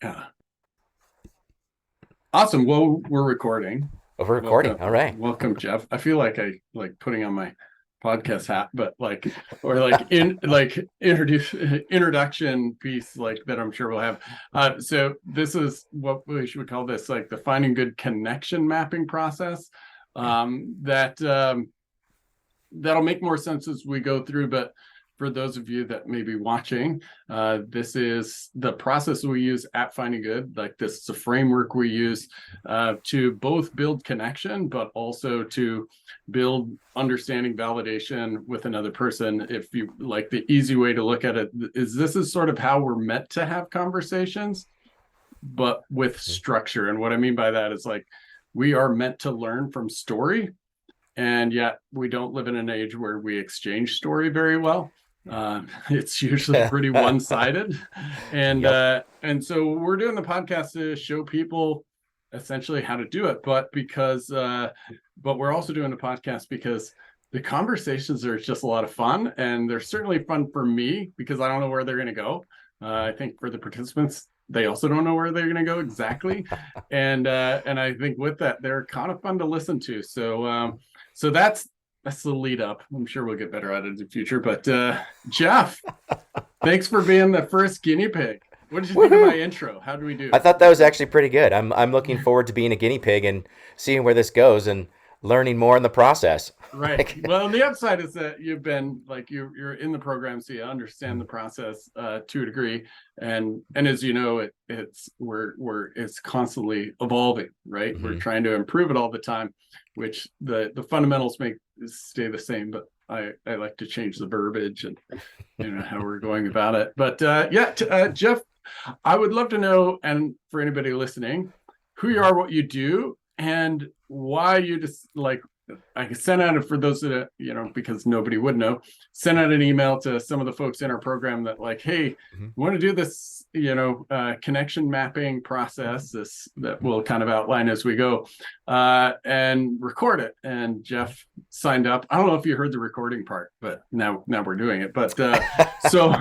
Yeah. Awesome. Well, we're recording. Oh, we're recording. Welcome, All right. welcome, Geoff. I feel like I like putting on my podcast hat, but like, or like introduce introduction piece like that. I'm sure we'll have. So this is what we should call this, like the finding good connection mapping process. Yeah. That that'll make more sense as we go through. But for those of you that may be watching, this is the process we use at Finding Good. Like this is a framework we use to both build connection, but also to build understanding validation with another person. If you like, the easy way to look at it is this is sort of how we're meant to have conversations, but with Mhm. structure. And what I mean by that is like we are meant to learn from story, and yet we don't live in an age where we exchange story very well. It's usually pretty one-sided, Yep. and so we're doing the podcast to show people essentially how to do it. But we're also doing the podcast because the conversations are just a lot of fun, and they're certainly fun for me because I don't know where they're going to go. I think for the participants, they also don't know where they're going to go exactly, and I think with that, they're kind of fun to listen to. So that's the lead up. I'm sure we'll get better at it in the future. But Geoff, thanks for being the first guinea pig. What did you think of my Woohoo! intro? How do we I do? thought that was actually pretty good. I'm looking forward to being a guinea pig and seeing where this goes and learning more in the process. Right. Like, Well, the upside is that you've been like you're in the program, so you understand the process to a degree, and as you know, it's we're it's constantly evolving. Right. We're mhm. trying to improve it all the time, which the fundamentals make stay the same, but I like to change the verbiage and how we're going about it. But Geoff, I would love to know, and for anybody listening, who you are, what you do, and why you just like. I sent out it for those that because nobody would know. Sent out an email to some of the folks in our program that like, hey, Mhm. we want to do this, connection mapping process. This that we'll kind of outline as we go, and record it. And Geoff signed up. I don't know if you heard the recording part, but now we're doing it. So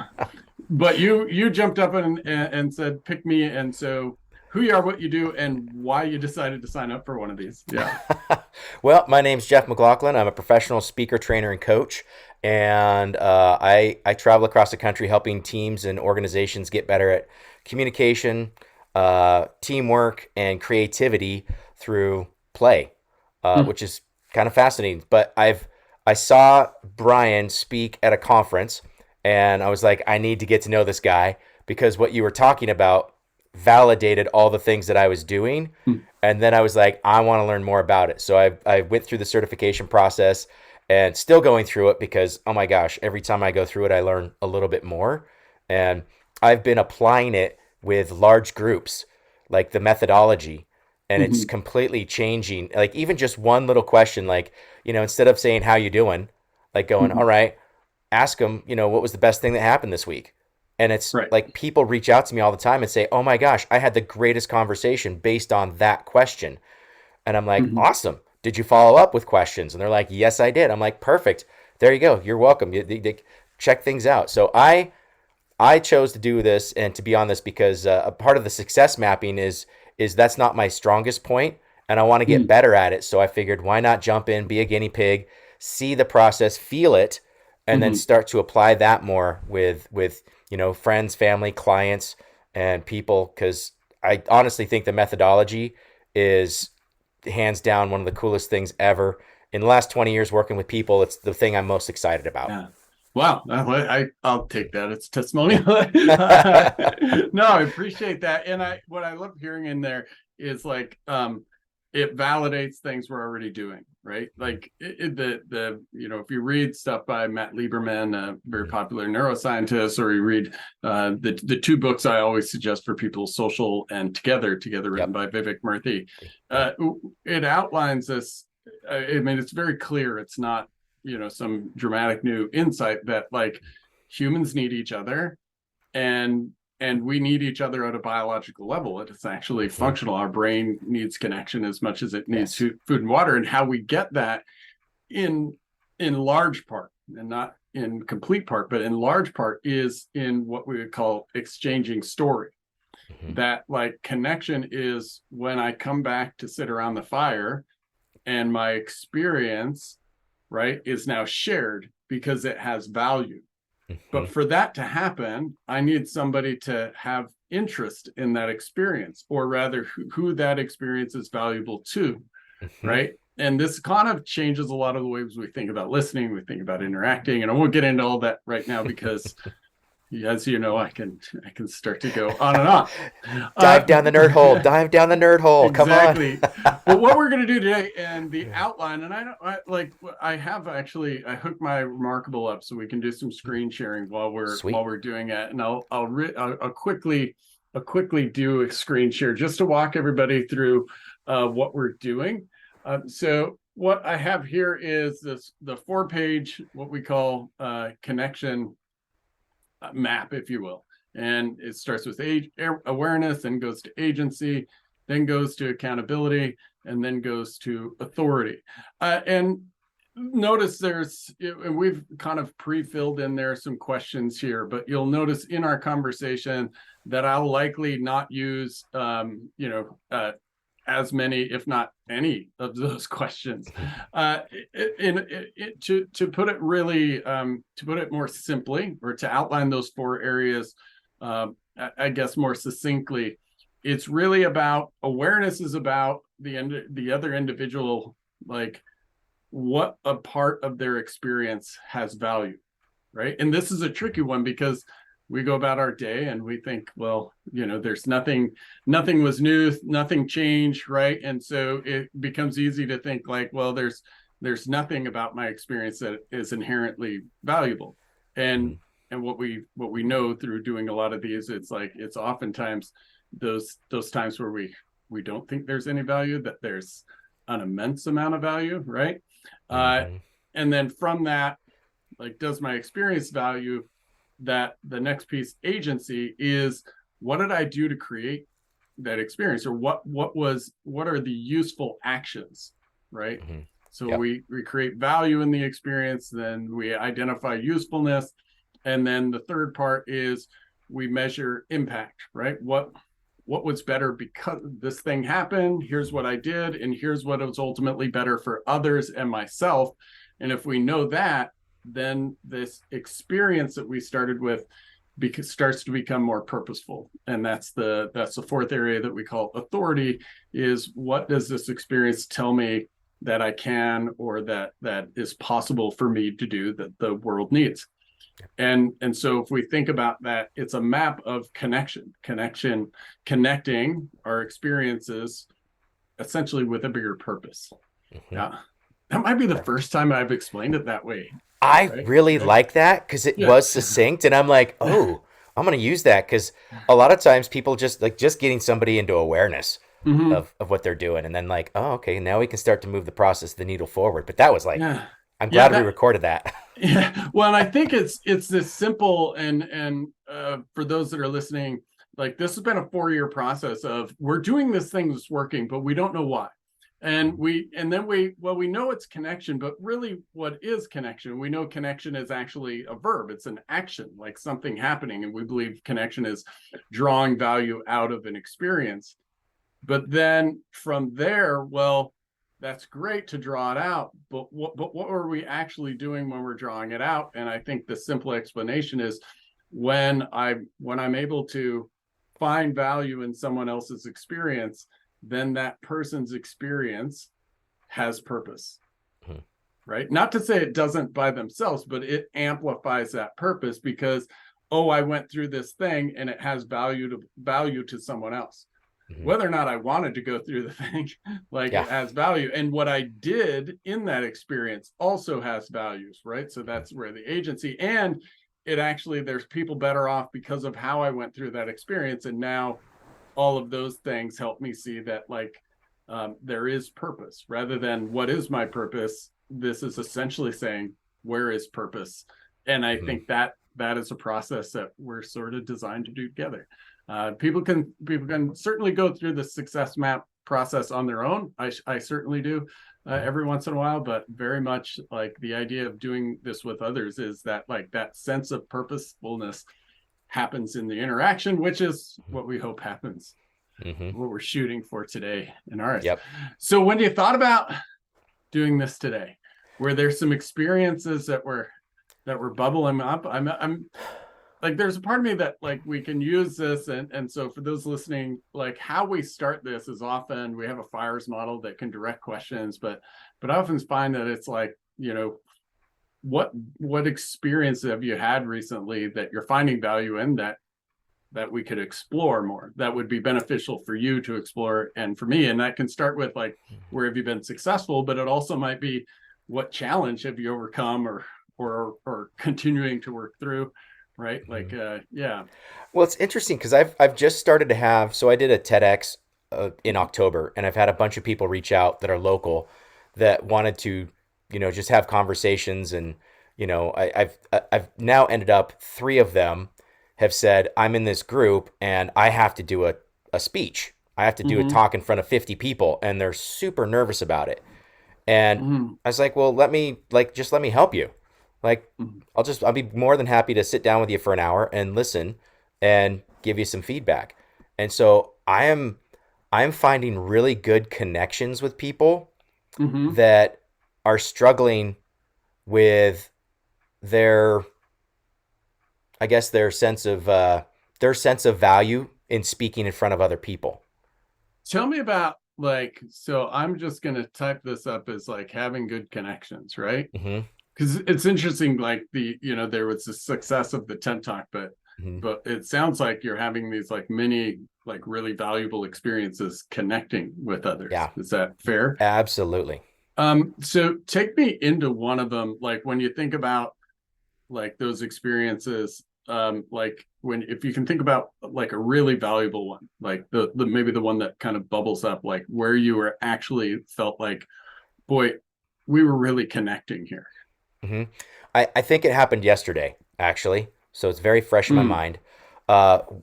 but you jumped up and said pick me, and so who you are, what you do, and why you decided to sign up for one of these. Yeah. Well, my name's Jeff McLaughlin. I'm a professional speaker, trainer, and coach, and I travel across the country helping teams and organizations get better at communication, teamwork, and creativity through play, Hmm. which is kind of fascinating. But I saw Brian speak at a conference, and I was like, I need to get to know this guy because what you were talking about validated all the things that I was doing. And then I was like, I want to learn more about it. So I went through the certification process and still going through it because, oh my gosh, every time I go through it, I learn a little bit more. And I've been applying it with large groups, like the methodology, and it's Hmm. completely changing. Like even just one little question, like, instead of saying, how you doing? Like going, Hmm. all right, ask them, what was the best thing that happened this week? And it's Right. like people reach out to me all the time and say, "Oh my gosh, I had the greatest conversation based on that question." And I'm like, Hmm. "Awesome. Did you follow up with questions?" And they're like, "Yes, I did." I'm like, "Perfect. There you go. You're welcome. You check things out." So I chose to do this and to be on this because a part of the success mapping is that's not my strongest point, and I want to get Hmm. better at it. So I figured, why not jump in, be a guinea pig, see the process, feel it, and then Hmm. start to apply that more with friends, family, clients, and people. Because I honestly think the methodology is hands down one of the coolest things ever. In the last 20 years working with people, it's the thing I'm most excited about. Yeah. Wow. I'll take that. It's testimonial. Yeah. No, I appreciate that. And what I love hearing in there is like it validates things we're already doing, right? Like if you read stuff by Matt Lieberman, a very popular neuroscientist, or you read the two books I always suggest for people, Social and Together, written Yep. by Vivek Murthy, Yep. uh, it outlines this. I mean, it's very clear. It's not some dramatic new insight that like humans need each other, and we need each other at a biological level. It's actually Mm-hmm. functional. Our brain needs connection as much as it needs Yes. food and water, and how we get that in large part, and not in complete part, but in large part, is in what we would call exchanging story. Mm-hmm. that like connection is when I come back to sit around the fire and my experience, right, is now shared because it has value. Mm-hmm. But for that to happen, I need somebody to have interest in that experience, or rather, who that experience is valuable to, Mm-hmm. right? And this kind of changes a lot of the ways we think about listening, we think about interacting. And I won't get into all that right now because, as you know, I can start to go on and on. Dive down the nerd hole. Dive down the nerd hole. Come on. Exactly. But what we're going to do today and the outline, and I have actually, I hooked my Remarkable up so we can do some screen sharing while Sweet. we're doing it. And I'll quickly do a screen share just to walk everybody through what we're doing. So what I have here is the 4-page, what we call connection map, if you will. And it starts with awareness, then goes to agency, then goes to accountability, and then goes to authority. And notice and we've kind of pre-filled in there some questions here, but you'll notice in our conversation that I'll likely not use, as many, if not any, of those questions. To put it really, to put it more simply, or to outline those 4 areas, I guess more succinctly, it's really about awareness is about the other individual, like what a part of their experience has value, right? And this is a tricky one because we go about our day and we think, well, there's nothing was new, nothing changed, right? And so it becomes easy to think like, well, there's nothing about my experience that is inherently valuable. And what we know through doing a lot of these, it's like, it's oftentimes those times where we don't think there's any value, that there's an immense amount of value, right? And then from that, like, does my experience value that? The next piece, agency, is what did I do to create that experience, or what are the useful actions, right? Mm-hmm. So Yep. we create value in the experience, then we identify usefulness, and then the third part is we measure impact, right? What was better because this thing happened, here's what I did, and here's what was ultimately better for others and myself. And if we know that, then this experience that we started with starts to become more purposeful. And that's the 4th area that we call authority, is what does this experience tell me that I can, or that is possible for me to do, that the world needs. And so if we think about that, it's a map of connecting our experiences essentially with a bigger purpose. Mm-hmm. Yeah. That might be the first time I've explained it that way. I Right? really like that because it was succinct, and I'm like, oh, I'm going to use that, because a lot of times people just getting somebody into awareness of what they're doing, and then like, oh, okay, now we can start to move the needle forward. But that was like, I'm glad we recorded that. Yeah. Well, and I think it's this simple, and for those that are listening, like, this has been a 4-year process of, we're doing this thing that's working, but we don't know why. And we know it's connection, but really what is connection? We know connection is actually a verb. It's an action, like something happening. And we believe connection is drawing value out of an experience. But then from there, well, that's great to draw it out, but what are we actually doing when we're drawing it out? And I think the simple explanation is, when I'm able to find value in someone else's experience, then that person's experience has purpose. Right? Not to say it doesn't by themselves, but it amplifies that purpose, because, oh, I went through this thing and it has value to someone else. Whether or not I wanted to go through the thing, like, it has value. And what I did in that experience also has values, right? So that's where the agency, and it actually, there's people better off because of how I went through that experience. And now all of those things help me see that, like, there is purpose, rather than what is my purpose. This is essentially saying, where is purpose? And I think that is a process that we're sort of designed to do together. People can certainly go through the success map process on their own. I certainly do every once in a while, but very much like the idea of doing this with others is that, like, that sense of purposefulness happens in the interaction, which is what we hope happens, Mm-hmm. what we're shooting for today in ours. Yep. So when you thought about doing this today, were there some experiences that were bubbling up? I'm like, there's a part of me that like we can use this, and so for those listening, like how we start this is often we have a fires model that can direct questions, but I often find that it's like, what experience have you had recently that you're finding value in, that we could explore more, that would be beneficial for you to explore and for me? And that can start with like, where have you been successful, but it also might be, what challenge have you overcome, or continuing to work through, right? Like, yeah. Well, it's interesting because I've just started to have. So I did a TEDx in October, and I've had a bunch of people reach out that are local that wanted to, just have conversations. And I've now ended up, three of them have said, I'm in this group and I have to do a speech. I have to do a Mm-hmm. talk in front of 50 people, and they're super nervous about it. And Mm-hmm. I was like, well, just let me help you. Like, Mm-hmm. I'll be more than happy to sit down with you for an hour and listen and give you some feedback. And so I'm finding really good connections with people Mm-hmm. that are struggling with their, I guess, their sense of value in speaking in front of other people. Tell me about, like, so I'm just going to type this up as like having good connections, right? Hmm. Because it's interesting, like there was the success of the TED Talk, but Hmm. it sounds like you're having these like many like really valuable experiences connecting with others. Yeah, Is that fair? absolutely. So take me into one of them, like when you think about like those experiences, like when, if you can think about like a really valuable one, like the maybe the one that kind of bubbles up, like where you were actually felt like, boy, we were really connecting here. Hmm. I think it happened yesterday, actually. So it's very fresh in my Mm, mind.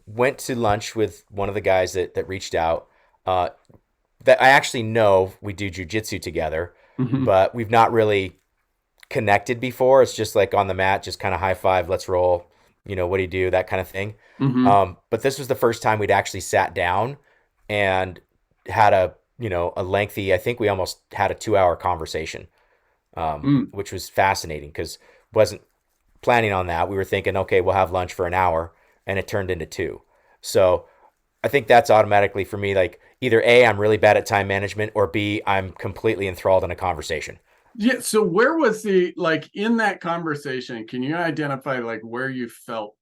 Went to lunch with one of the guys that reached out. Uh, that I actually know, we do jujitsu together, mm-hmm, but we've not really connected before. It's just like on the mat, just kind of high five, let's roll. What do you do? That kind of thing. mm-hmm, But this was the first time we'd actually sat down and had a lengthy, I think we almost had a 2 hour conversation, mm. which was fascinating because wasn't planning on that. We were thinking, okay, we'll have lunch for an hour, and it turned into two. So I think that's automatically for me, like either A, I'm really bad at time management, or B, I'm completely enthralled in a conversation. Yeah. So where was the, like in that conversation, can you identify like where you felt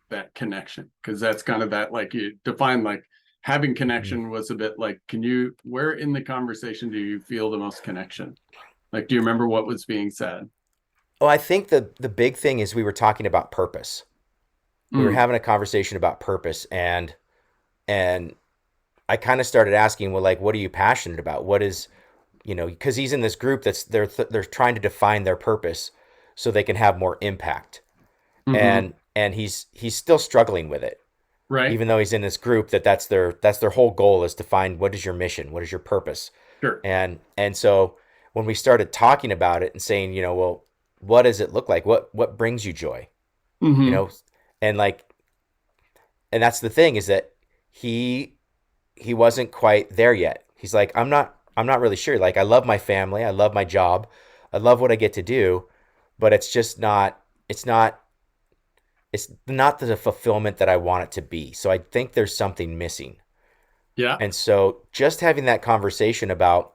that connection? Because that's kind of that, like you define like having Mm. connection was a bit like, can you, where in the conversation do you feel the most connection? Like, do you remember what was being said? Well, I think the big thing is we were talking about purpose. We were Mm, having a conversation about purpose, and I kind of started asking, well, like, what are you passionate about? What is, because he's in this group that's they're trying to define their purpose so they can have more impact, mm-hmm. and he's still struggling with it, Right. even though he's in this group that's their whole goal is to find what is your mission, what is your purpose. Sure. And so when we started talking about it and saying, well, what does it look like, what brings you joy, you Mm-hmm. know and like, and that's the thing, is that he he wasn't quite there yet. He's like, I'm not really sure. Like, I love my family, I love my job, I love what I get to do, but it's not the fulfillment that I want it to be. So I think there's something missing. Yeah. And so just having that conversation about,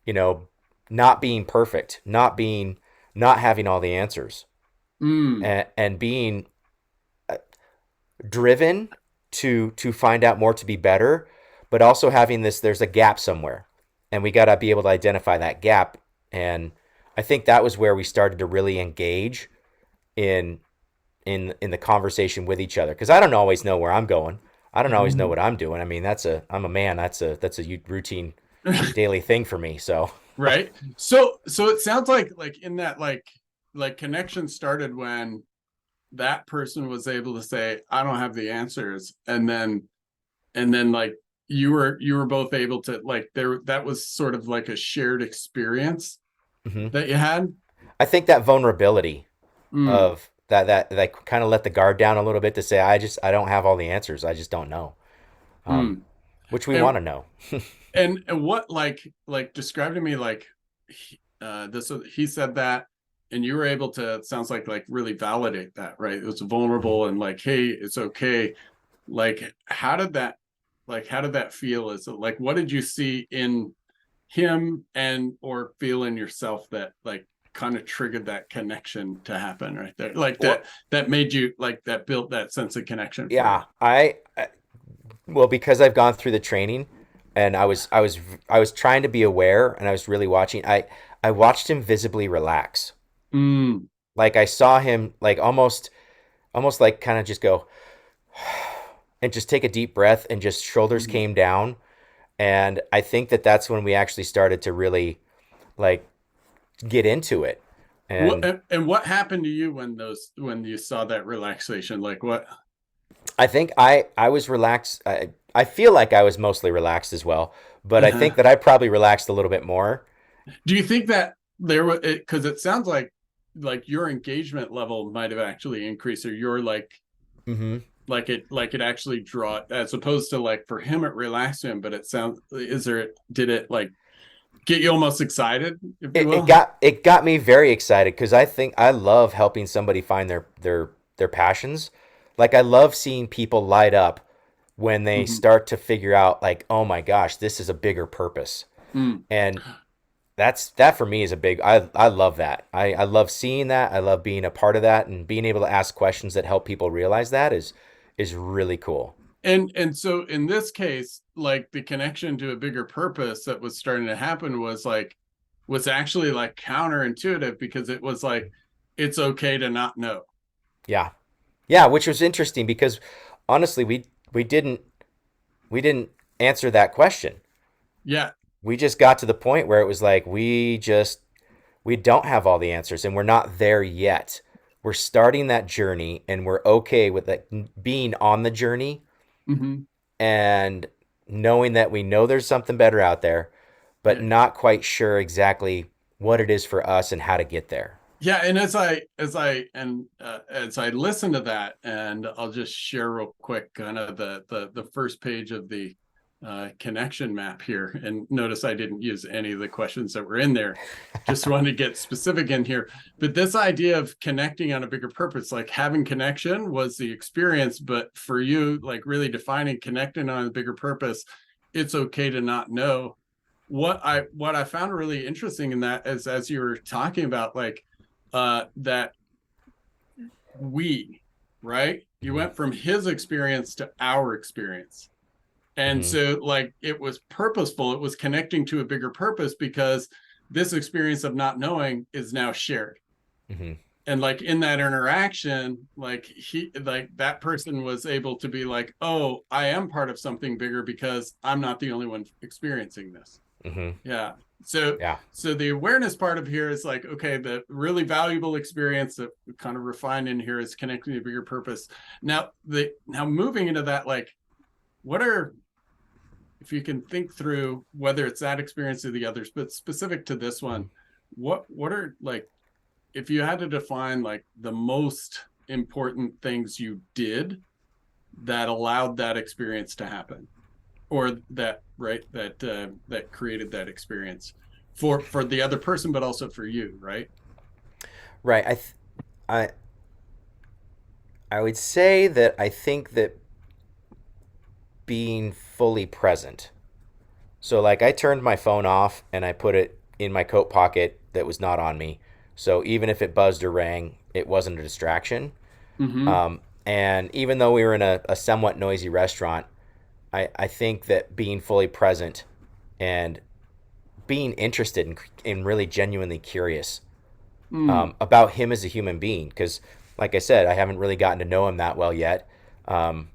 you know, not being perfect, not having all the answers, Mm. and being driven to find out more, to be better, but also having this, there's a gap somewhere, and we got to be able to identify that gap. And I think that was where we started to really engage in in the conversation with each other, because I don't always know where I'm going. I don't always know what I'm doing. I mean, I'm a man. That's a routine daily thing for me. So Right. So it sounds like in that like connection started when that person was able to say, I don't have the answers. And then like you were both able to, like, there, that was sort of like a shared experience mhm. that you had. I think that vulnerability Mm. of that like kind of let the guard down a little bit to say I don't have all the answers. I just don't know. Mm. Which we And want to know. and what like describe to me like this he said that and you were able to, it sounds like really validate that, right? It was vulnerable and like, hey, it's okay. Like how did that feel? Is it like, what did you see in him and or feel in yourself that like kind of triggered that connection to happen right there, like Well, that made you like that built that sense of connection for you? yeah, well, because I've gone through the training, and I was trying to be aware, and I was really watching. I watched him visibly relax. Mm, Like I saw him like almost like kind of just go and just take a deep breath, and just shoulders mm. came down. And I think that that's when we actually started to really like get into it. What And and what happened to you when those when you saw that relaxation, like what? I think I was relaxed. I feel like I was mostly relaxed as well, but I Uh-huh. think that I probably relaxed a little bit more. Do you think that there was, because it sounds like your engagement level might have actually increased, or your Hmm. like it actually draw, as opposed to like for him it relaxed him, but it sounds, is there, did it like get you almost excited, if you will? It got me very excited because I think I love helping somebody find their passions. Like I love seeing people light up when they Mm-hmm. start to figure out like, oh my gosh, this is a bigger purpose. Mm. And that for me is a big I love that. I love seeing that. I love being a part of that, and being able to ask questions that help people realize that is really cool. And so in this case, like the connection to a bigger purpose that was starting to happen was like, was actually like counterintuitive, because it was like, it's okay to not know. Yeah. Yeah, which was interesting because honestly we didn't we didn't answer that question. Yeah. We just got to the point where it was like we don't have all the answers, and we're not there yet. We're starting that journey, and we're okay with that, being on the journey, Mm-hmm. and knowing that we know there's something better out there, but Yeah. not quite sure exactly what it is for us and how to get there. Yeah, and as I listen to that, and I'll just share real quick kind of the first page of the connection map here. And notice I didn't use any of the questions that were in there. Just wanted to get specific in here. But this idea of connecting on a bigger purpose, like having connection was the experience, but for you, like really defining connecting on a bigger purpose, it's okay to not know. What I found really interesting in that is, as you were talking about, like that we, right? You Mm-hmm. went from his experience to our experience. And Mm-hmm. so, like, it was purposeful. It was connecting to a bigger purpose, because this experience of not knowing is now shared. Mm-hmm. And like in that interaction, like like that person was able to be like, oh, I am part of something bigger because I'm not the only one experiencing this. Mm-hmm. Yeah. So Yeah. so the awareness part of here is like, okay, the really valuable experience that we kind of refined in here is connecting to a bigger purpose. Now moving into that, like, what are, if you can think through whether it's that experience or the others, but specific to this one, what are like, if you had to define like the most important things you did that allowed that experience to happen, or that, right, that created that experience for the other person, but also for you, right? Right. I I would say that I think that being fully present. So like I turned my phone off and I put it in my coat pocket that was not on me. So even if it buzzed or rang, it wasn't a distraction. Mm-hmm. And even though we were in a somewhat noisy restaurant, I think that being fully present and being interested in really genuinely curious Mm. about him as a human being, because like I said, I haven't really gotten to know him that well yet. Um,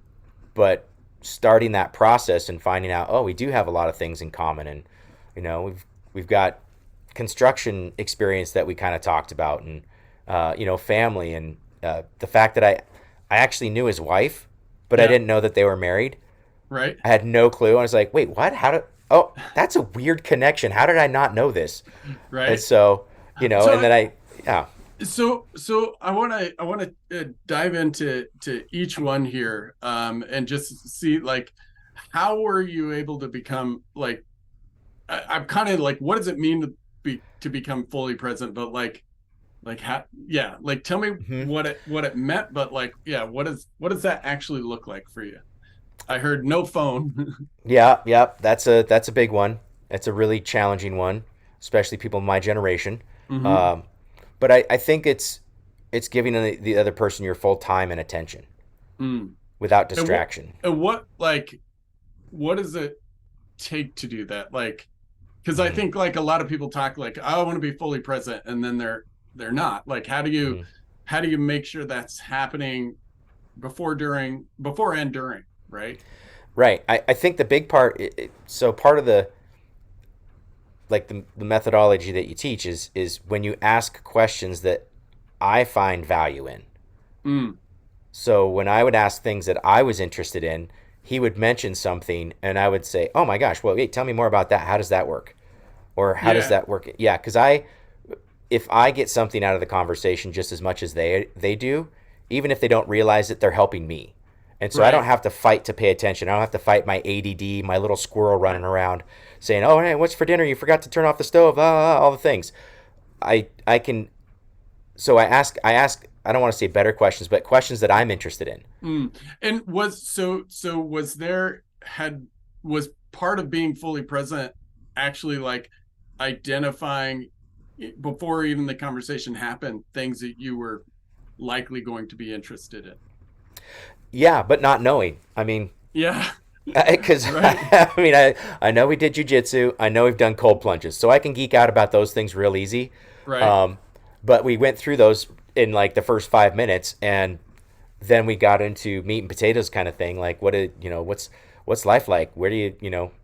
but starting that process and finding out, oh, we do have a lot of things in common, and we've got construction experience that we kind of talked about, and family, and the fact that I actually knew his wife, but I Yeah. didn't know that they were married. Right. I had no clue. I was like, wait, what? How did? Oh, that's a weird connection. How did I not know this? And Right. so, So and then yeah. So I want to dive into each one here, and just see like how were you able to become like I'm kind of like what does it mean to become fully present, but like how, yeah, like tell me Hmm. what it meant, but like yeah, what does that actually look like for you? I heard no phone. Yeah, yeah, that's a big one. It's a really challenging one, especially people in my generation. Hmm. Um, but I think it's giving the other person your full time and attention Mm. without And what distraction. and what like what does it take to do that? Like because I Hmm. think like a lot of people talk like, oh, I want to be fully present, and then they're not. Like Hmm. how do you make sure that's happening before and during, right? Right. I think the big part. So part of the methodology that you teach is when you ask questions that I find value in. Mm, So when I would ask things that I was interested in, he would mention something, and I would say, "Oh my gosh, well, wait, tell me more about that. How does that work?" Or how does yeah, that work? Yeah, because if I get something out of the conversation just as much as they do, even if they don't realize it, they're helping me. And so I don't right. have to fight to pay attention. I don't have to fight my ADD, my little squirrel running around saying, "Oh, hey, what's for dinner? You forgot to turn off the stove." All the things. I can. So I ask. I don't want to say better questions, but questions that I'm interested in. Mm. And was there had was part of being fully present actually like identifying before even the conversation happened things that you were likely going to be interested in? Yeah, but not knowing. I mean, Yeah. because Right. I know we did jujitsu. I know we've done cold plunges, so I can geek out about those things real easy. Right. Um, but we went through those in like the first 5 minutes, and then we got into meat and potatoes kind of thing. Like, what's life like? Where do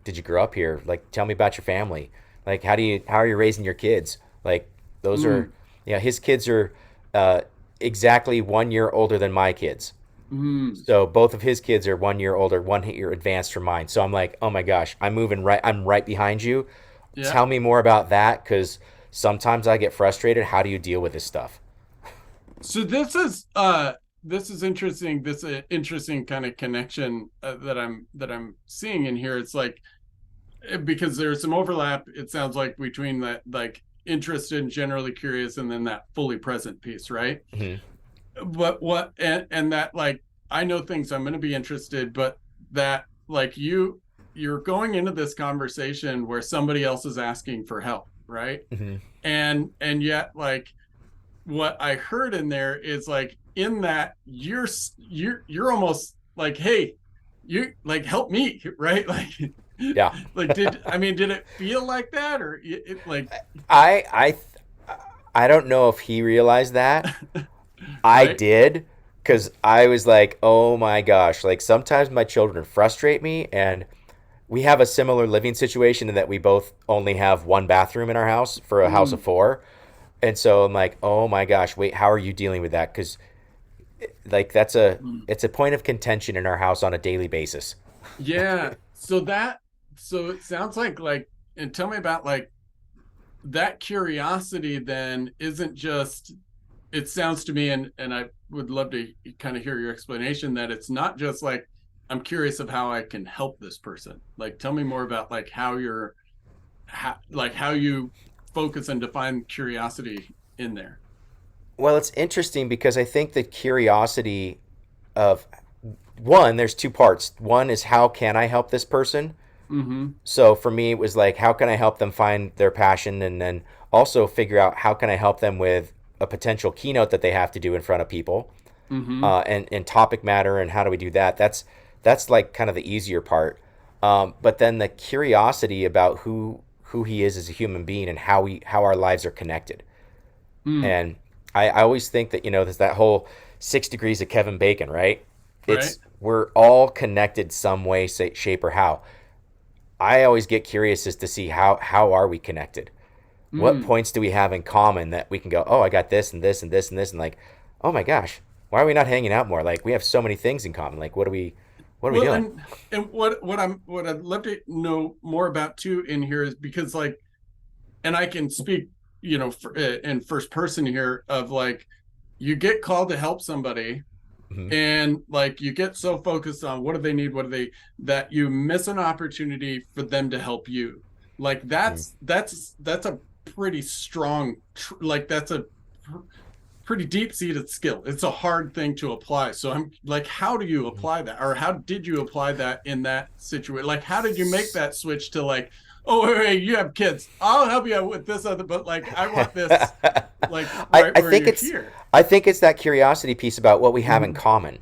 did you grow up here? Like, tell me about your family. Like, how are you raising your kids? Like, those are, Mm. his kids are uh, exactly 1 year older than my kids. Mm. So both of his kids are 1 year older, 1 year advanced from mine. So I'm like, oh my gosh, I'm right behind you. Yeah. Tell me more about that, because sometimes I get frustrated. How do you deal with this stuff? So this is interesting. This interesting kind of connection that I'm seeing in here. It's like because there's some overlap, it sounds like, between that like interested and generally curious and then that fully present piece, right? Hmm. But and that like I know things I'm going to be interested, but that like you're going into this conversation where somebody else is asking for help, right? Hmm. And yet like what I heard in there is like in that you're almost like, hey, you like help me, right? Yeah. Like did it feel like that, or like I I I don't know if he realized that. I right? did, because I was like, oh my gosh, like sometimes my children frustrate me, and we have a similar living situation in that we both only have one bathroom in our house for a house of Mm, four. And so I'm like, oh my gosh, wait, how are you dealing with that? Because like mm. it's a point of contention in our house on a daily basis. Yeah. So it sounds like, and tell me about like that curiosity then isn't just, it sounds to me, and I would love to kind of hear your explanation, that it's not just like I'm curious of how I can help this person. Like tell me more about like how you focus and define curiosity in there. Well, it's interesting because I think the curiosity of one, there's two parts. One is how can I help this person? Mm-hmm. So for me, it was like, how can I help them find their passion? And then also figure out how can I help them with a potential keynote that they have to do in front of people, Mm-hmm. and topic matter, and how do we do that? That's like kind of the easier part. But then the curiosity about who he is as a human being and how our lives are connected. Mm. And I always think that there's that whole 6 degrees of Kevin Bacon, right? Right. It's we're all connected some way, shape, or how. I always get curious as to see how are we connected. What Mm. points do we have in common that we can go, oh, I got this and this and this and this, and like, oh my gosh, why are we not hanging out more? Like, we have so many things in common. Like, what are we Well, doing? and what I'd love to know more about too in here is because like, and I can speak in first person here of like, you get called to help somebody, Mm-hmm. and like you get so focused on what do they need, that you miss an opportunity for them to help you. Like Mm-hmm. that's a pretty strong, like that's a pretty deep-seated skill. It's a hard thing to apply. So I'm like, how do you apply that, or how did you apply that in that situation? Like, how did you make that switch to like, oh wait, you have kids, I'll help you out with this other, but like I want this, like right I where think you're it's here. I think it's that curiosity piece about what we have in Mm-hmm. common.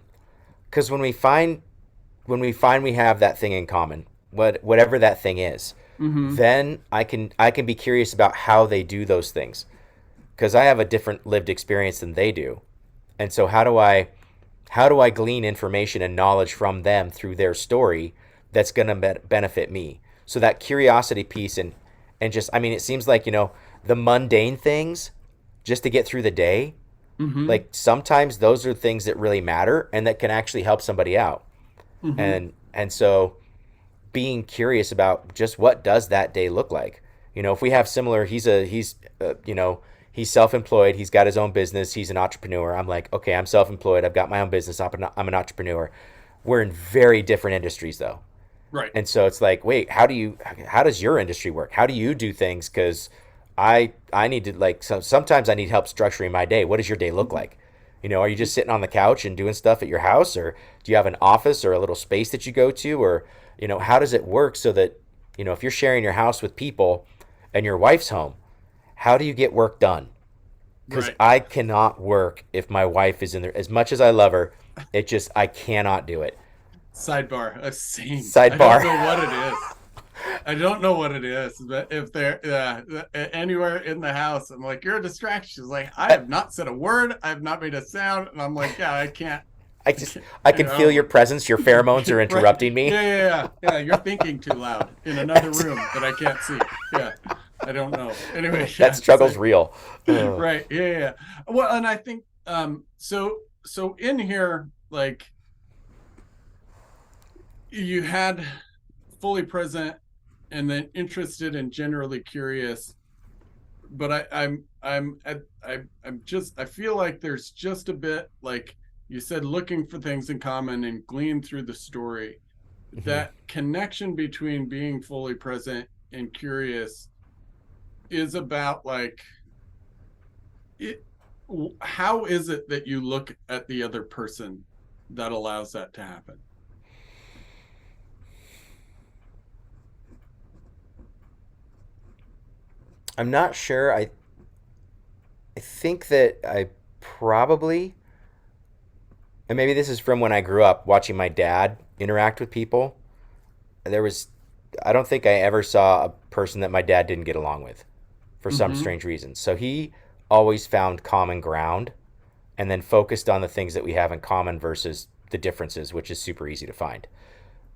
Because when we find we have that thing in common, whatever that thing is, Mm-hmm. then I can be curious about how they do those things. Because I have a different lived experience than they do, and so how do I glean information and knowledge from them through their story that's going to benefit me? So that curiosity piece, and just, I mean, it seems like, the mundane things just to get through the day, Mm-hmm. like sometimes those are things that really matter and that can actually help somebody out. Mm-hmm. And so being curious about just what does that day look like. If we have similar, he's self-employed, he's got his own business, he's an entrepreneur. I'm like, okay, I'm self-employed, I've got my own business, I'm an entrepreneur. We're in very different industries though. Right. And so it's like, wait, how does your industry work? How do you do things? Because I need to, like, sometimes I need help structuring my day. What does your day look like? Are you just sitting on the couch and doing stuff at your house, or do you have an office or a little space that you go to, or how does it work so that if you're sharing your house with people and your wife's home, how do you get work done? Because Right. I cannot work if my wife is in there. As much as I love her, I cannot do it. Sidebar, same. I don't Sidebar. know what it is. I don't know what it is, but if they're anywhere in the house, I'm like, you're a distraction. She's like, I have not said a word. I have not made a sound. And I'm like, yeah, I can't. I I just can't, I can feel your presence. Your pheromones are right. interrupting me. Yeah, yeah, yeah. Yeah, you're thinking too loud in another room that I can't see. Yeah. I don't know. Anyway, That yeah. So, struggle's real. right. Yeah, yeah, yeah. Well, and I think so in here, like you had fully present and then interested and generally curious, but I'm just, I feel like there's just a bit, like you said, looking for things in common and glean through the story. Mhm. That connection between being fully present and curious is about like it. How is it that you look at the other person that allows that to happen? I'm not sure. I think that I probably, and maybe this is from when I grew up watching my dad interact with people. There was, I don't think I ever saw a person that my dad didn't get along with for some Mm-hmm. strange reason. So he always found common ground and then focused on the things that we have in common versus the differences, which is super easy to find. Mm-hmm.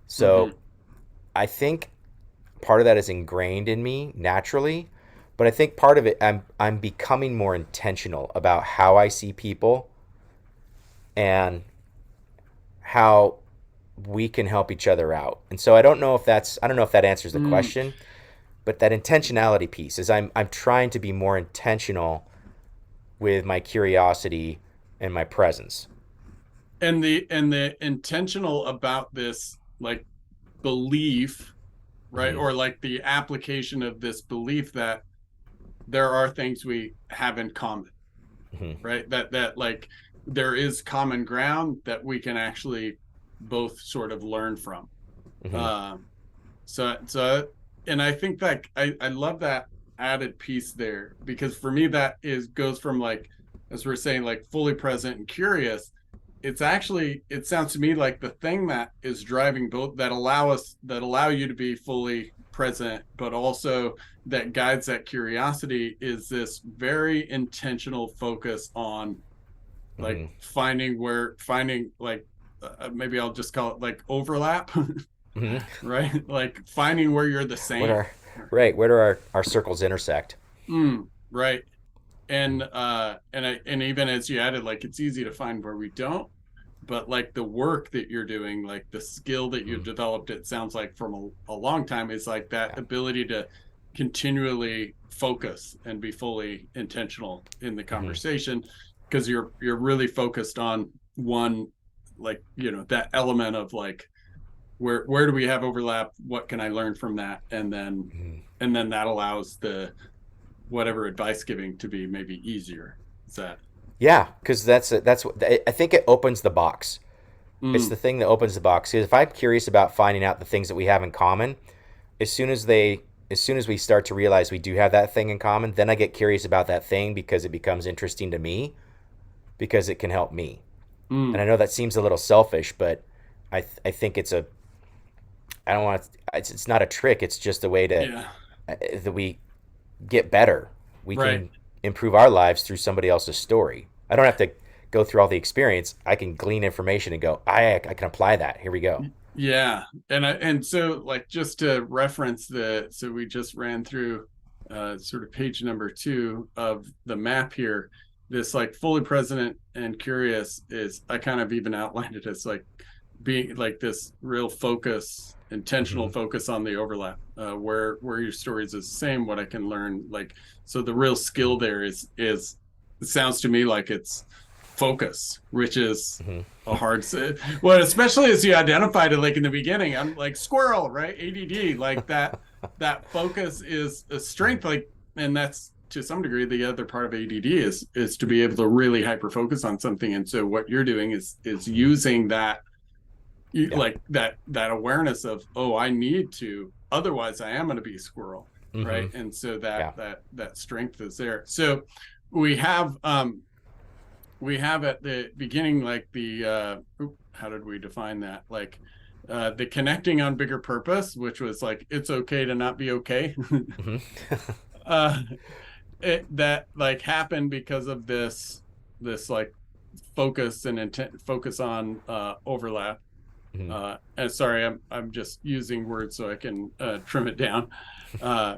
So I think part of that is ingrained in me naturally, but I think part of it, I'm becoming more intentional about how I see people and how we can help each other out. And so I don't know if that answers the Mm. question, but that intentionality piece is I'm trying to be more intentional with my curiosity and my presence. And the intentional about this, like, belief, right, Hmm. or like the application of this belief that there are things we have in common, Hmm. right, that like there is common ground that we can actually both sort of learn from. Hmm. um so and I think that I love that added piece there, because for me that is goes from, like, as we're saying, like fully present and curious. It's actually, it sounds to me like the thing that is driving both, that allow you to be fully present, but also that guides that curiosity, is this very intentional focus on like Hmm. finding like maybe I'll just call it like overlap. Hmm. Right, like finding where you're the What same. are Right? Where do our circles intersect? Right. And even as you added, like it's easy to find where we don't, but like the work that you're doing, like the skill that you've Mm-hmm. developed, it sounds like from a long time, is like that Yeah. ability to continually focus and be fully intentional in the conversation, because you're really focused on one, like, that element of like, where do we have overlap, what can I learn from that, Mm-hmm. and then that allows the whatever advice giving to be maybe easier. Is that? Yeah, because that's what I think it opens the box. It's the Mm, thing that opens the box. Because if I'm curious about finding out the things that we have in common, as soon as they, as soon as we start to realize we do have that thing in common, then I get curious about that thing because it becomes interesting to me because it can help me. And I mm, know that seems a little selfish, but I think it's a, I don't want to, it's not a trick. It's just a way to yeah, that we get better. We right. can improve our lives through somebody else's story. I don't have to go through all the experience. I can glean information and go, I can apply that. Here we go. Yeah. And so, like, just to reference so we just ran through sort of page number 2 of the map here. This, like, fully present and curious, is, I kind of even outlined it as like being like this real focus, Mm-hmm. intentional focus on the overlap, where your stories is the same, what I can learn, like, so the real skill there is, it sounds to me like it's focus, which is Mm-hmm. a hard well, especially as you identified it, like in the beginning, I'm like squirrel, right? ADD, like that focus is a strength, like, and that's to some degree the other part of ADD is to be able to really hyper focus on something. And so what you're doing is Mm-hmm. using that, Yeah. like that awareness of, oh, I need to, otherwise I am going to be a squirrel, Mm-hmm. right? And so that Yeah. that strength is there. So we have um we have at the beginning, like, the how did we define that, like, the connecting on bigger purpose, which was like, it's okay to not be okay. Mm-hmm. uh that, like, happened because of this like focus and intent, focus on overlap. Mm-hmm. And sorry, I'm just using words so I can trim it down. uh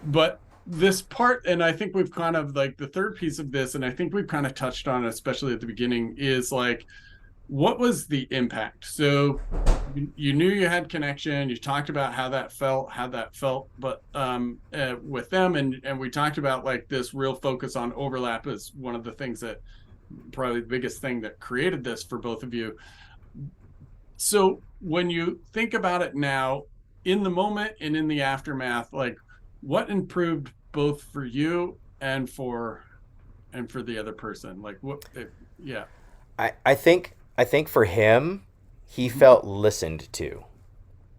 but this part, and I think we've kind of, like, the third piece of this, and I think we've kind of touched on it, especially at the beginning, is like, what was the impact? So you knew you had connection, you talked about how that felt, but with them, and we talked about, like, this real focus on overlap is one of the things that, probably the biggest thing that created this for both of you. So when you think about it now, in the moment and in the aftermath, like, what improved both for you and for the other person? Like, yeah. I think for him, he Mm, felt listened to,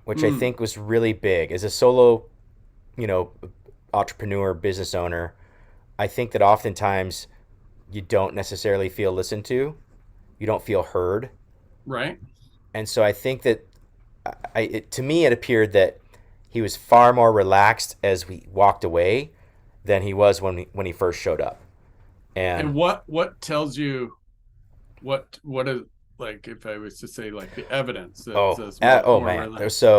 which I mm, think was really big as a solo, you know, entrepreneur, business owner. I think that oftentimes you don't necessarily feel listened to, you don't feel heard, right. and so I think that to me it appeared that he was far more relaxed as we walked away than he was when he first showed up. And And what tells you, what is, like, if I was to say, like, the evidence that says oh more man, relaxed?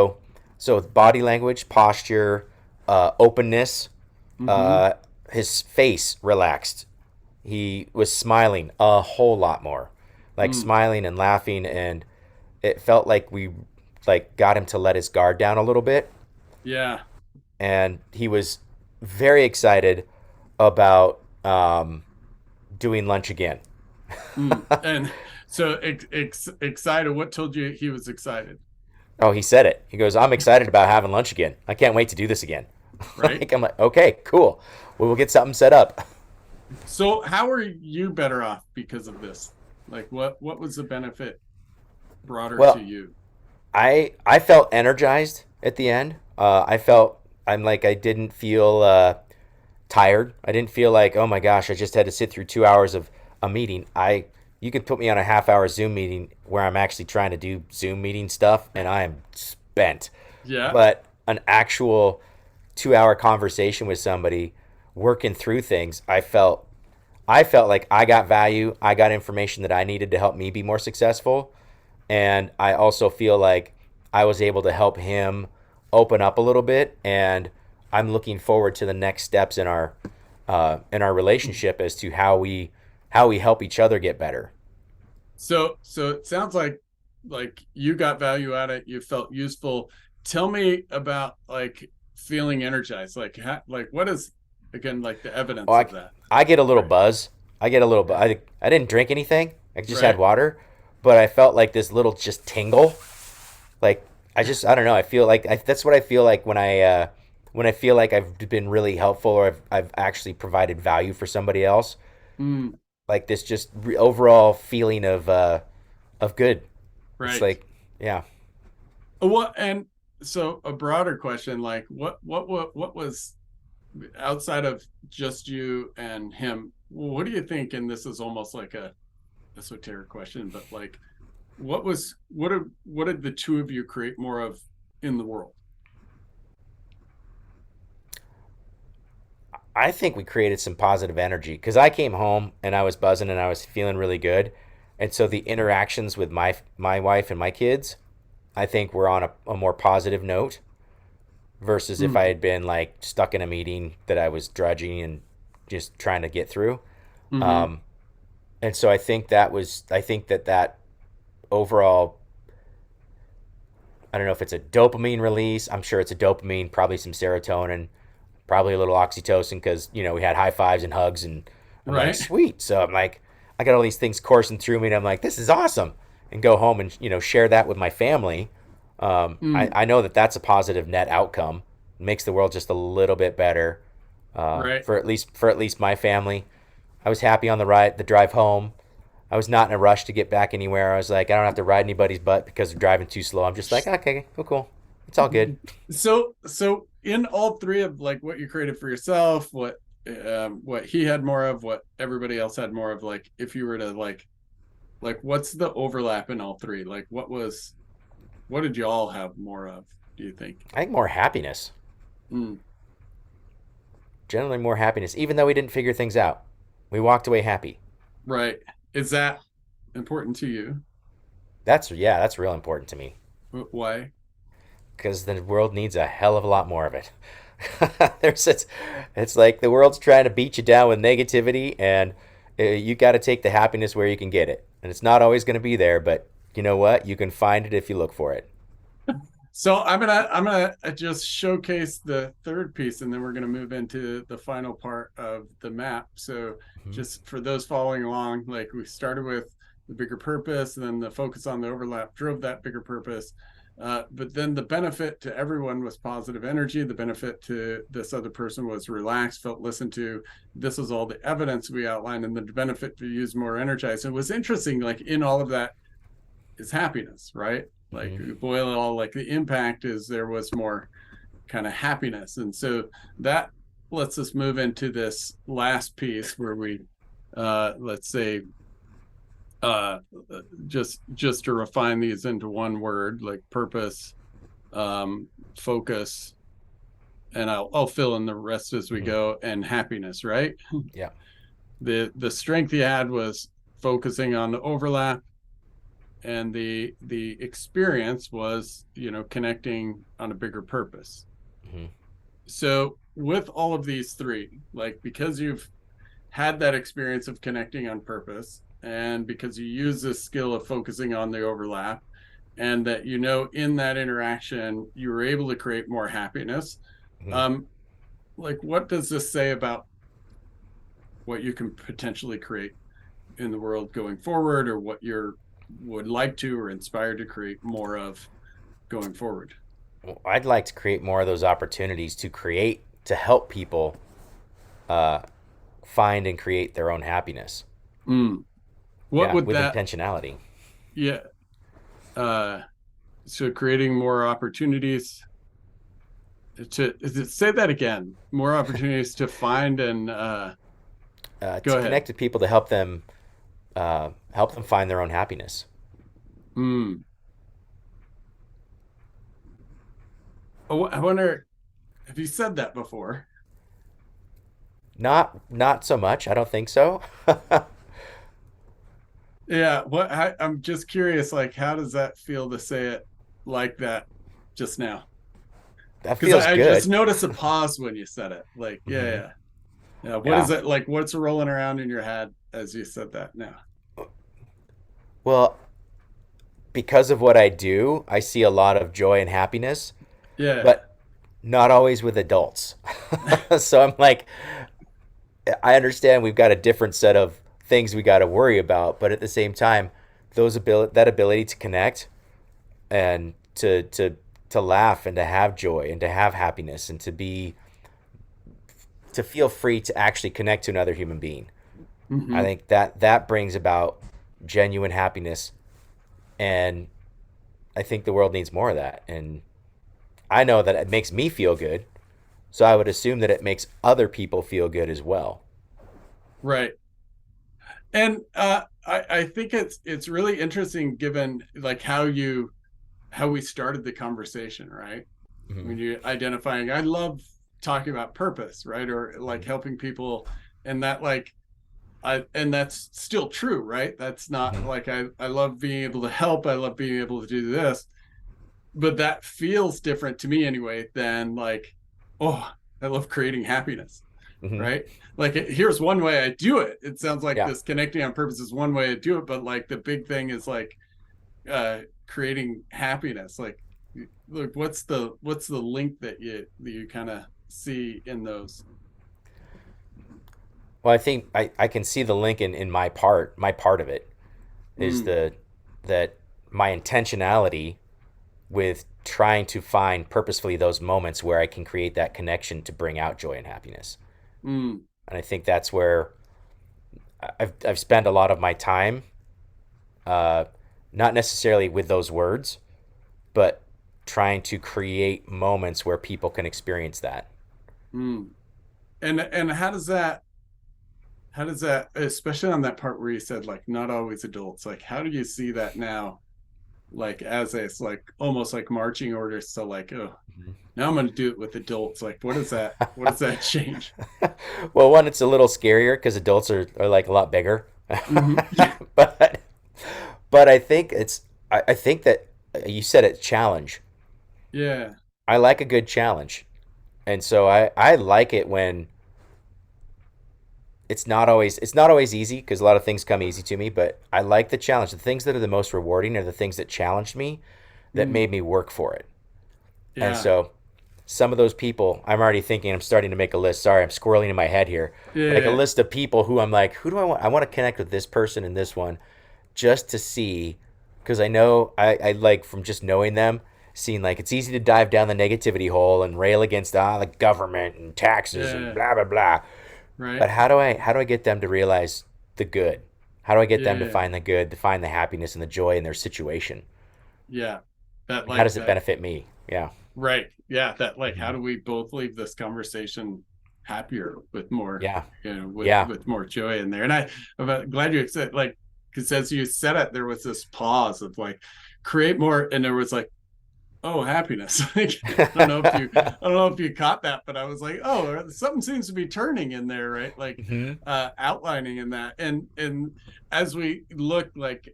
so body language, posture, openness, Mm-hmm. uh, his face relaxed. He was smiling a whole lot more, like Mm, smiling and laughing, and it felt like we like got him to let his guard down a little bit, yeah. and he was very excited about doing lunch again. Mm. And so, excited. What told you he was excited? Oh, he said it. He goes, "I'm excited about having lunch again. I can't wait to do this again." Right. Like I'm like, okay, cool. We will get something set up. So how are you better off because of this? Like, what was the benefit broader to Well, you? I felt energized at the end. I felt I'm like I didn't feel tired. I didn't feel like, oh my gosh, I just had to sit through 2 hours of a meeting. I You could put me on a half-hour Zoom meeting where I'm actually trying to do Zoom meeting stuff, and I am spent. Yeah. But an actual 2 hour conversation with somebody, working through things, I felt like I got value. I got information that I needed to help me be more successful, and I also feel like I was able to help him open up a little bit, and I'm looking forward to the next steps in our relationship as to how we help each other get better. So it sounds like you got value out of it. You felt useful. Tell me about, like, feeling energized? Like what is again like the Oh, evidence of that? I get a little Right. buzz. I get a little buzz. Okay. I didn't drink anything. I just had Right. water, but I felt like this little just tingle. Like I don't know. I feel like that's what I feel like when I feel like I've been really helpful or I've actually provided value for somebody else. Mm, Like this just overall feeling of good. It's right. like yeah. What and so a broader question, like what was outside of just you and him, what do you think? And this is almost like a esoteric question, but like what did the two of you create more of in the world? I think we created some positive energy because I came home and I was buzzing and I was feeling really good, and so the interactions with my wife and my kids, I think were on a more positive note versus if I Mm, had been like stuck in a meeting that I was drudging and just trying to get through. mm-hmm. Um, and so I think that overall, I don't know if it's a dopamine release. I'm sure it's a dopamine, probably some serotonin, probably a little oxytocin because we had high fives and hugs, and I'm like, Right. sweet. So I'm like, I got all these things coursing through me, and I'm like, this is awesome, and go home and share that with my family. Mm, I know that that's a positive net outcome. It makes the world just a little bit better right. for at least my family. I was happy on the drive home. I was not in a rush to get back anywhere. I was like, I don't have to ride anybody's butt because they're driving too slow. I'm just like, okay, cool, cool. It's all good. So in all three of like what you created for yourself, what he had more of, what everybody else had more of, like if you were to like what's the overlap in all three? Like what did you all have more of, do you think? I think more happiness. Mm, Generally more happiness, even though we didn't figure things out. We walked away happy. right. Is that important to you? That's real important to me Why? because the world needs a hell of a lot more of it. It's like the world's trying to beat you down with negativity, and you got to take the happiness where you can get it. And it's not always going to be there, but you know what? You can find it if you look for it. So I'm gonna just showcase the third piece, and then we're gonna move into the final part of the map. So Mm-hmm. just for those following along, like we started with the bigger purpose, and then the focus on the overlap drove that bigger purpose. But then the benefit to everyone was positive energy. The benefit to this other person was relaxed, felt listened to. This was all the evidence we outlined, and the benefit to use more energized. It was interesting, like in all of that is happiness, right? Like Mm-hmm. you boil it all, like the impact is there was more kind of happiness. And so that lets us move into this last piece where we let's say uh just to refine these into one word, like purpose, um focus, and I'll fill in the rest as we Mm-hmm. go, and happiness, right? Yeah. The strength you had was focusing on the overlap, and the experience was connecting on a bigger purpose. Mm-hmm. So with all of these three, like because you've had that experience of connecting on purpose, and because you use this skill of focusing on the overlap, and that in that interaction you were able to create more happiness, Mm-hmm. um like what does this say about what you can potentially create in the world going forward, or what you're would like to or inspired to create more of going forward? Well, I'd like to create more of those opportunities to help people uh, find and create their own happiness. Mm. What Yeah, would with that? intentionality. Yeah. uh so creating more opportunities to say that again, more opportunities to find and go To ahead. connect with people to help them find their own happiness. Mm. Oh, I wonder, have you said that before? Not so much. I don't think so. Yeah, I'm just curious, like how does that feel to say it like that just now? That Because feels I just good. noticed a pause when you said it, like yeah, Hmm. yeah, yeah. What is Yeah. it like, what's rolling around in your head as you said that now? Well, because of what I do, I see a lot of joy and happiness. Yeah. But not always with adults. So I'm like, I understand we've got a different set of things we got to worry about, but at the same time, that ability to connect and to laugh and to have joy and to have happiness and to feel free to actually connect to another human being. I Hmm. think that brings about genuine happiness, and I think the world needs more of that. And I know that it makes me feel good, so I would assume that it makes other people feel good as well. Right. And I think it's really interesting given like how we started the conversation, right? Mm-hmm. When you identifying, I love talking about purpose, right? Or like Mm-hmm. helping people, and that like and that's still true, right? That's not Mm-hmm. like I love being able to help, I love being able to do this, but that feels different to me anyway than like, oh, I love creating happiness, Mm-hmm. right? Like here's one way I do it. It sounds like Yeah. this connecting on purpose is one way to do it, but like the big thing is like creating happiness. Like look, what's the link that you kind of see in those? Well, I think I can see the link in my part of it is Mm, that my intentionality with trying to find purposefully those moments where I can create that connection to bring out joy and happiness. mm, And I think that's where I've spent a lot of my time, uh, not necessarily with those words, but trying to create moments where people can experience that. mm. And how does that, especially on that part where you said like not always adults, like how do you see that now, like as it's like almost like marching orders to like, oh, now I'm going to do it with adults. Like what does that change? Well, one, it's a little scarier because adults are like a lot bigger, Hmm. Yeah. but but I think that you said it, challenge. Yeah. I like a good challenge, and so I like it when it's not always easy because a lot of things come easy to me, but I like the challenge. The things that are the most rewarding are the things that challenged me, that Mm, made me work for it. And yeah. so some of those people, I'm already thinking, I'm starting to make a list. Sorry, I'm squirreling in my head here. Like a Yeah. list of people who I'm like, who do I want? I want to connect with this person and this one just to see, because I know I like from just knowing them, seeing like it's easy to dive down the negativity hole and rail against the government and taxes and Yeah. blah blah blah. Right. But how do I get them to realize the good? How do I get them to Yeah. find the good, to find the happiness and the joy in their situation? Yeah. That And how like does it that. benefit me? Yeah. Right. Yeah. That like, how Hmm. do we both leave this conversation happier with more, Yeah. Yeah. with more joy in there? And I'm glad you said like, because as you said it, there was this pause of like, create more, and there was like, oh, happiness. Like, I don't know if you caught that, but I was like, oh, something seems to be turning in there, right? Like, Hmm. outlining in that, and as we look like,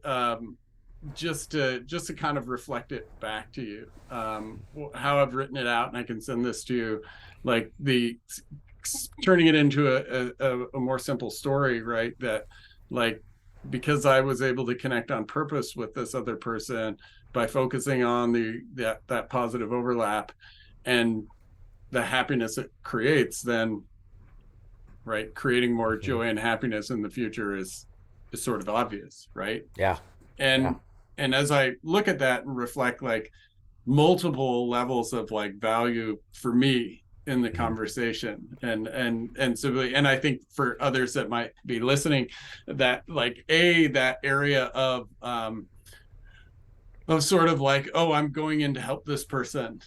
just to kind of reflect it back to you, how I've written it out, and I can send this to you, like the turning it into a more simple story, right? That like because I was able to connect on purpose with this other person by focusing on that positive overlap and the happiness it creates, then right, creating more Hmm. joy and happiness in the future is sort of obvious, right? Yeah. Yeah. and and as I look at that and reflect like multiple levels of like value for me in the Hmm. conversation, and simply, and I think for others that might be listening, that like that area of sort of like, oh, I'm going in to help this person,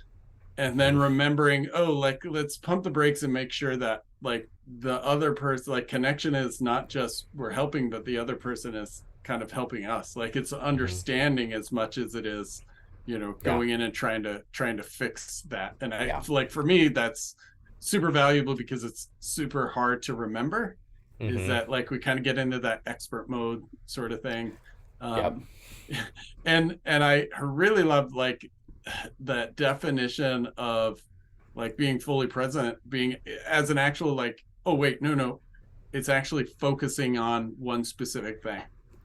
and then Hmm. remembering, oh, like let's pump the brakes and make sure that like the other person, like connection is not just we're helping, but the other person is kind of helping us. Like it's Hmm. understanding as much as it is, Yeah. going in and trying to fix that. And I Yeah. like for me that's super valuable because it's super hard to remember, is Hmm. that like we kind of get into that expert mode sort of thing. Yep. um and I really love like that definition of like being fully present, being as an actual like, oh wait, no, it's actually focusing on one specific thing.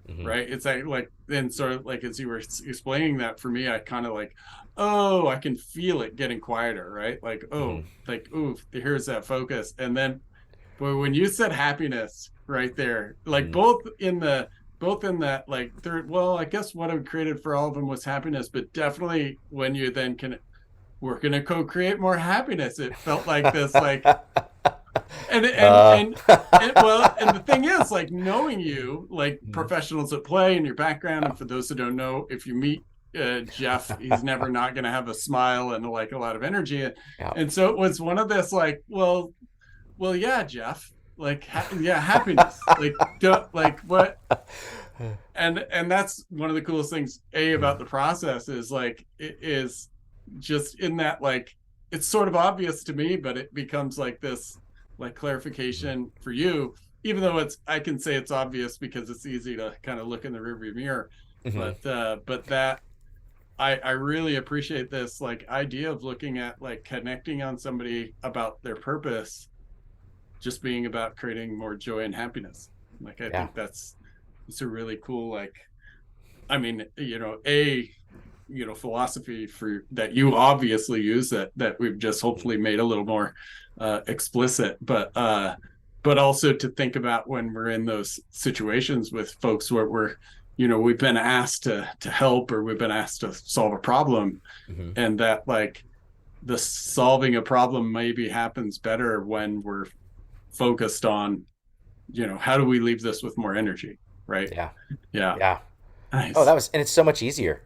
Hmm. right? It's like then sort of like as you were explaining that for me, I kind of like, oh, I can feel it getting quieter, right? Like, Hmm. oh, like, ooh, here's that focus. And then but when you said happiness right there, like Hmm. both in that like third, well, I guess what I created for all of them was happiness, but definitely when you then can, we're going to co-create more happiness. It felt like this, like, and and uh, and well, and the thing is, like, knowing you, like professionals at play and your background, and for those who don't know, if you meet Geoff, he's never not going to have a smile and like a lot of energy, yeah. and so it was one of this, like, well, yeah, Geoff, like, yeah, happiness, like, like what, and that's one of the coolest things about the process is like it is just in that, like, it's sort of obvious to me, but it becomes like this like clarification for you, even though it's, I can say it's obvious because it's easy to kind of look in the rearview mirror, Hmm. but that I really appreciate this like idea of looking at like connecting on somebody about their purpose just being about creating more joy and happiness. Like I Yeah. think that's it's a really cool, like, I mean, a philosophy for that you obviously use that we've just hopefully made a little more explicit, but also to think about when we're in those situations with folks where we're, we've been asked to help, or we've been asked to solve a problem, Hmm. and that like the solving a problem maybe happens better when we're focused on, how do we leave this with more energy, right? Yeah. Yeah. Yeah. Oh, Nice. and it's so much easier.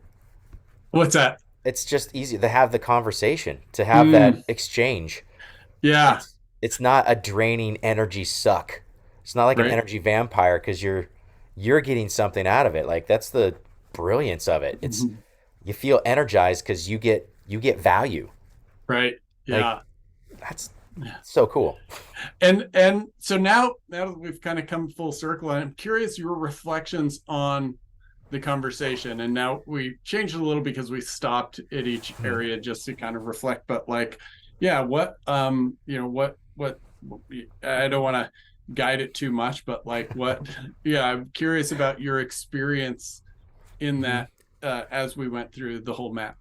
What's that? It's just easy to have the conversation, to have Mm, that exchange. yeah. It's not a draining energy suck. It's not like an Right. energy vampire because you're getting something out of it. Like that's the brilliance of it. It's you feel energized because you get value. Right. Like Yeah. that's Yeah. so cool. And so now that we've kind of come full circle, I'm curious your reflections on the conversation. And now we changed it a little because we stopped at each Mhm. area just to kind of reflect. But like, yeah, what I don't want to guide it too much, but like what, yeah, I'm curious about your experience in Mhm. that as we went through the whole map.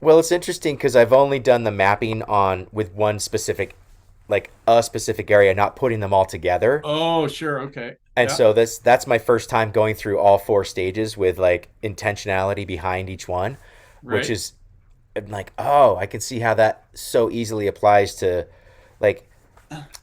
Well, it's interesting because I've only done the mapping on with one specific, like a specific area, not putting them all together. Oh, sure. Okay. And Yeah. so that's my first time going through all four stages with like intentionality behind each one, which Right. is I'm like, oh, I can see how that so easily applies to like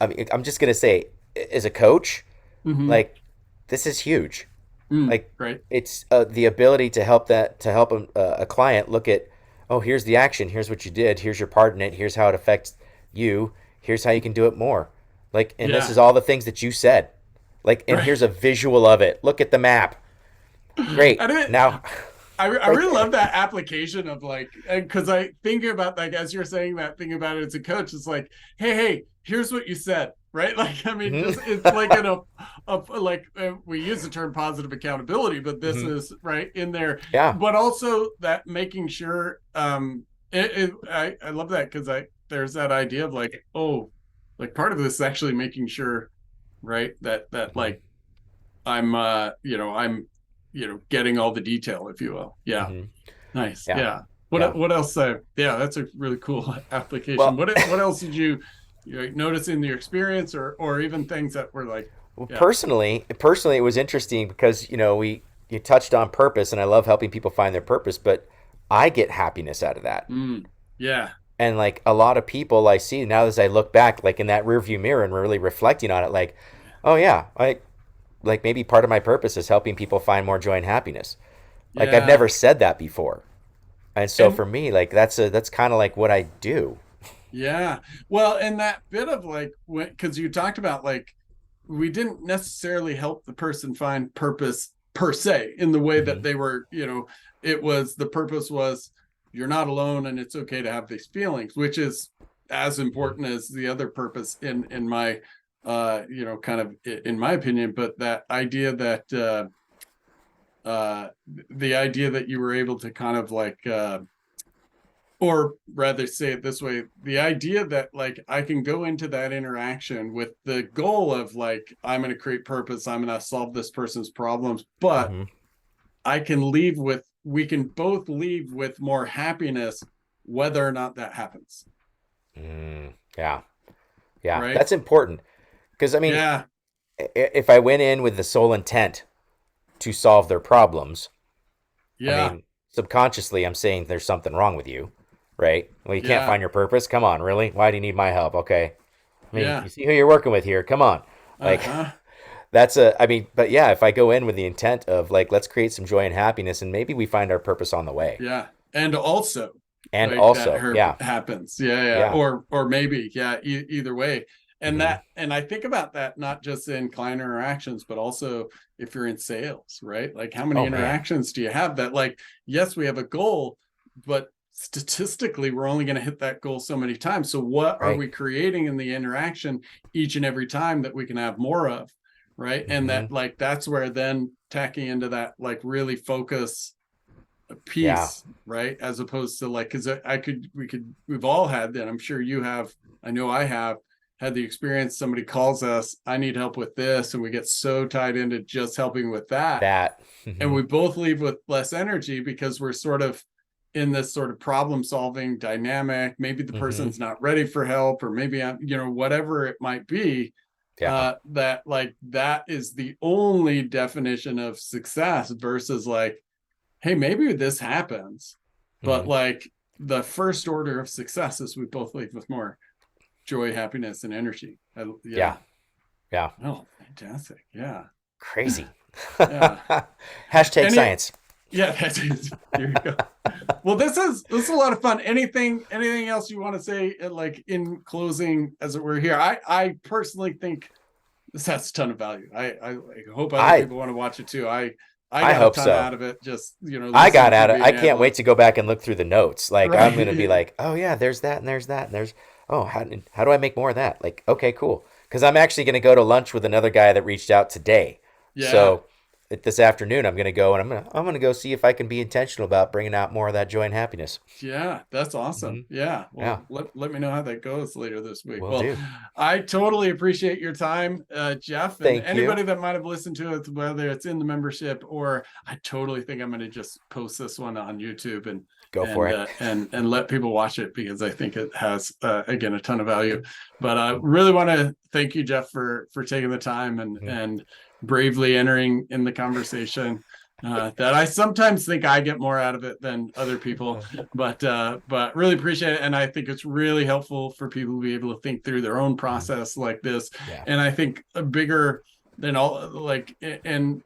I mean, I'm just gonna say as a coach, Mm-hmm. like this is huge. Mm, Like right. it's the ability to help a client look at, oh, here's the action, here's what you did, here's your part in it, here's how it affects you, here's how you can do it more. Like, and this Yeah. is all the things that you said. Like, and Right. here's a visual of it. Look at the map. I Great. didn't. Now, I right really there. love that application of like, because I think about like as you're saying that thing about it as a coach, it's like, hey, here's what you said, right? Like, I mean, Hmm. just it's like in like we use the term positive accountability, but this Hmm. is right in there. Yeah. But also that making sure, I love that because I there's that idea of like, oh, like part of this is actually making sure, right, that Hmm. like I'm getting all the detail, if you will. Yeah. Hmm. Nice. Yeah. Yeah. Yeah. What else? Yeah, that's a really cool application. Well, What else did you notice in your experience, or even things that were like, well, yeah. personally, it was interesting because we you touched on purpose, and I love helping people find their purpose, but I get happiness out of that. Yeah. And like a lot of people I see now as I look back, like in that rearview mirror and really reflecting on it, like, oh yeah, like maybe part of my purpose is helping people find more joy and happiness. Like I've Yeah. never said that before. And so And for me, like that's kind of like what I do. yeah. Well, and that bit of like when, because you talked about like we didn't necessarily help the person find purpose per se in the way that Hmm. they were, it was the purpose was you're not alone and it's okay to have these feelings, which is as Hmm. important as the other purpose in my kind of in my opinion, but that idea that the idea that you were able to kind of like or rather say it this way, the idea that like I can go into that interaction with the goal of like I'm going to create purpose, I'm going to solve this person's problems, but Hmm. we can both leave with more happiness, whether or not that happens. Yeah. Yeah. Right. That's important. Because, I mean, Yeah. if I went in with the sole intent to solve their problems, I Yeah. mean, subconsciously, I'm saying there's something wrong with you, right? Well, you can't Yeah. find your purpose. Come on, really? Why do you need my help? Okay. I mean, Yeah. you see who you're working with here. Come on. Like, Uh-huh. I mean, but yeah, if I go in with the intent of like, let's create some joy and happiness, and maybe we find our purpose on the way. Yeah. And also, And like that also, yeah, happens. Yeah, yeah. yeah, Or maybe, yeah, either way. hmm And I think about that not just in client interactions, but also if you're in sales, right? Like how many oh man, interactions do you have that, like, yes, we have a goal, but statistically we're only going to hit that goal so many times. So what are right? we creating in the interaction each and every time that we can have more of? Right. And hmm that, like, that's where then tacking into that, like, really focus Yeah, piece, right? As opposed to, like, because we've all had that. I'm sure you have. I know I have had the experience. Somebody calls us, I need help with this, and we get so tied into just helping with that, that. and we both leave with less energy because we're sort of in this sort of problem solving dynamic. Maybe the hmm person's not ready for help, or maybe I'm, whatever it might be. Yeah. That, like, that is the only definition of success versus, like, hey, maybe this happens, but, hmm like, the first order of success is we both leave with more joy, happiness, and energy. Yeah. Yeah. Yeah. Oh, fantastic. Yeah. Crazy. Yeah. Hashtag Any, science. yeah, here you go. Well, this is a lot of fun. Anything else you want to say, like, in closing, as it were here? I personally think this has a ton of value. I hope other I people want to watch it too. I I got a hope ton so. out of it, just, I got listening to at you, it. I being can't able wait to, to go back and look through the notes. Like I'm gonna be right. like, oh yeah, there's that and there's that and there's oh how do I make more of that? Like okay, cool. Because I'm actually gonna go to lunch with another guy that reached out today. Yeah. So this afternoon I'm gonna go and I'm gonna go see if I can be intentional about bringing out more of that joy and happiness. Yeah, that's awesome. Yeah. Yeah, Well, let me know how that goes later this week. will Well, do. I totally appreciate your time, Geoff, and Thank you. anybody that might have listened to it, whether it's in the membership, or I totally think I'm going to just post this one on YouTube Go for it. and let people watch it, because I think it has, again, a ton of value. But I really want to thank you, Geoff, for taking the time and bravely entering in the conversation. That I sometimes think I get more out of it than other people, but really appreciate it, and I think it's really helpful for people to be able to think through their own process like this. Yeah. And I think a bigger than all, like, and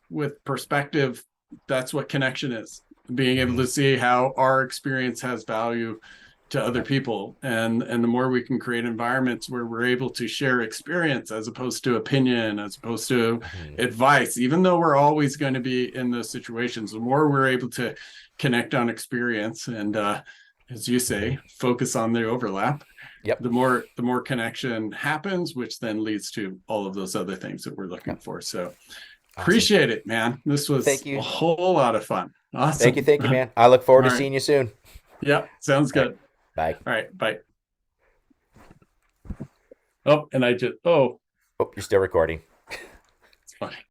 with perspective, that's what connection is, being able Mhm. to see how our experience has value to other Yep. people, and the more we can create environments where we're able to share experience as opposed to opinion, as opposed to Mhm. advice, even though we're always going to be in those situations, the more we're able to connect on experience and, as you Mhm. say, focus on the overlap, Yep. the more connection happens, which then leads to all of those other things that we're looking Yep. for. So Awesome. appreciate it, man. This was Thank a you. whole lot of fun. Awesome. Thank you, All man. I look forward to right. seeing you soon. Yeah, sounds All right. good. Bye. All right, bye. Oh, and I just, Oh, you're still recording. it's funny.